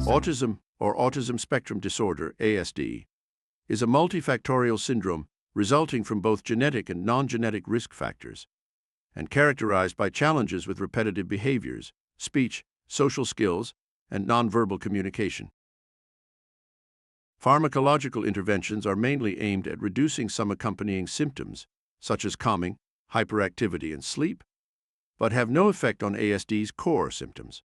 Autism, or Autism Spectrum Disorder, ASD, is a multifactorial syndrome resulting from both genetic and non-genetic risk factors, and characterized by challenges with repetitive behaviors, speech, social skills, and nonverbal communication. Pharmacological interventions are mainly aimed at reducing some accompanying symptoms, such as calming, hyperactivity, and sleep, but have no effect on ASD's core symptoms.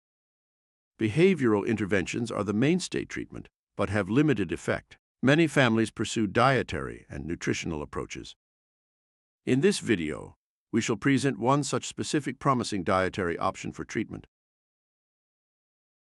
Behavioral interventions are the mainstay treatment, but have limited effect. Many families pursue dietary and nutritional approaches. In this video, we shall present one such specific promising dietary option for treatment.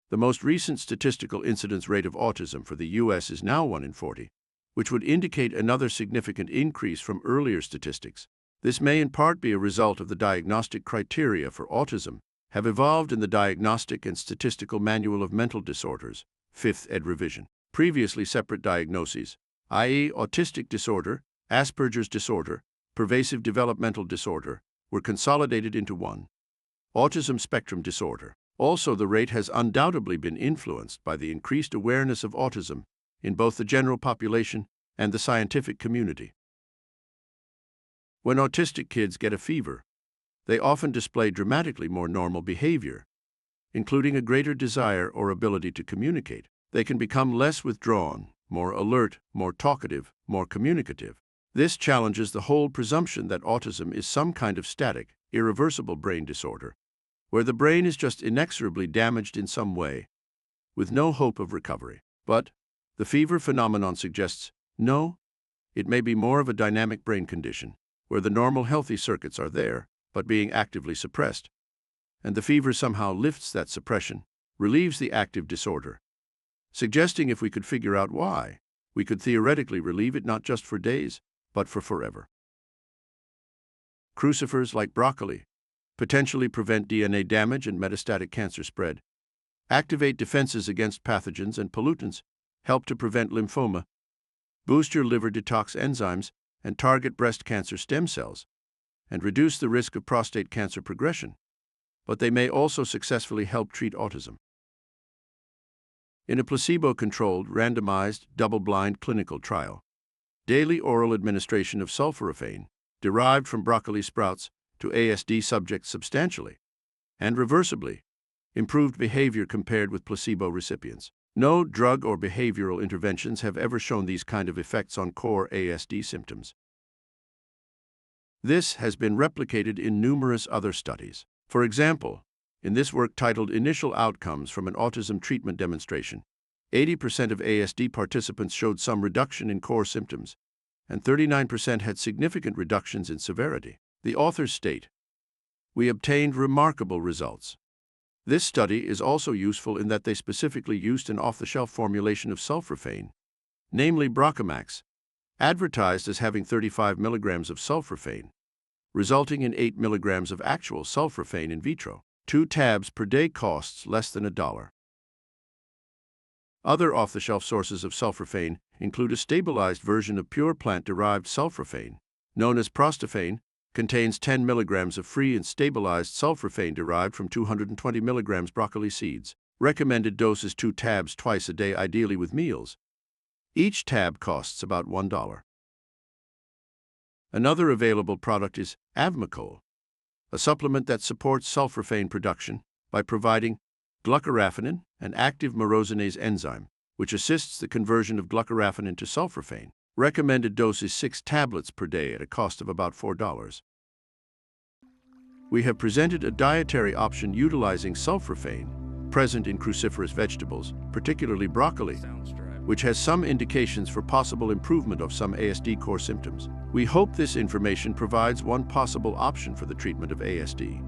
The most recent statistical incidence rate of autism for the U.S. is now 1 in 40, which would indicate another significant increase from earlier statistics. This may in part be a result of the diagnostic criteria for autism have evolved in the Diagnostic and Statistical Manual of Mental Disorders, 5th ed. revision. Previously separate diagnoses, i.e. autistic disorder, Asperger's disorder, pervasive developmental disorder, were consolidated into one, autism spectrum disorder. Also, the rate has undoubtedly been influenced by the increased awareness of autism in both the general population and the scientific community. When autistic kids get a fever, they often display dramatically more normal behavior, including a greater desire or ability to communicate. They can become less withdrawn, more alert, more talkative, more communicative. This challenges the whole presumption that autism is some kind of static, irreversible brain disorder, where the brain is just inexorably damaged in some way, with no hope of recovery. But the fever phenomenon suggests, no, it may be more of a dynamic brain condition, where the normal healthy circuits are there, but being actively suppressed, and the fever somehow lifts that suppression, relieves the active disorder, suggesting if we could figure out why, we could theoretically relieve it not just for days, but for forever. Crucifers like broccoli potentially prevent DNA damage and metastatic cancer spread, activate defenses against pathogens and pollutants, help to prevent lymphoma, boost your liver detox enzymes, and target breast cancer stem cells, and reduce the risk of prostate cancer progression. But they may also successfully help treat autism. In a placebo-controlled, randomized, double-blind clinical trial, daily oral administration of sulforaphane, derived from broccoli sprouts, to ASD subjects substantially and reversibly improved behavior compared with placebo recipients. No drug or behavioral interventions have ever shown these kind of effects on core ASD symptoms. This has been replicated in numerous other studies. For example, in this work titled Initial Outcomes from an Autism Treatment Demonstration, 80% of ASD participants showed some reduction in core symptoms, and 39% had significant reductions in severity. The authors state, "We obtained remarkable results." This study is also useful in that they specifically used an off-the-shelf formulation of sulforaphane, namely Brockamax, advertised as having 35 milligrams of sulforaphane, resulting in 8 milligrams of actual sulforaphane in vitro. 2 tabs per day costs less than $1. Other off-the-shelf sources of sulforaphane include a stabilized version of pure plant-derived sulforaphane, known as prostophane, contains 10 milligrams of free and stabilized sulforaphane derived from 220 milligrams broccoli seeds. Recommended dose is 2 tabs twice a day, ideally with meals. Each tab costs about $1. Another available product is Avmacol, a supplement that supports sulforaphane production by providing glucoraphanin, an active myrosinase enzyme, which assists the conversion of glucoraphanin to sulforaphane. Recommended dose is 6 tablets per day at a cost of about $4. We have presented a dietary option utilizing sulforaphane, present in cruciferous vegetables, particularly broccoli, which has some indications for possible improvement of some ASD core symptoms. We hope this information provides one possible option for the treatment of ASD.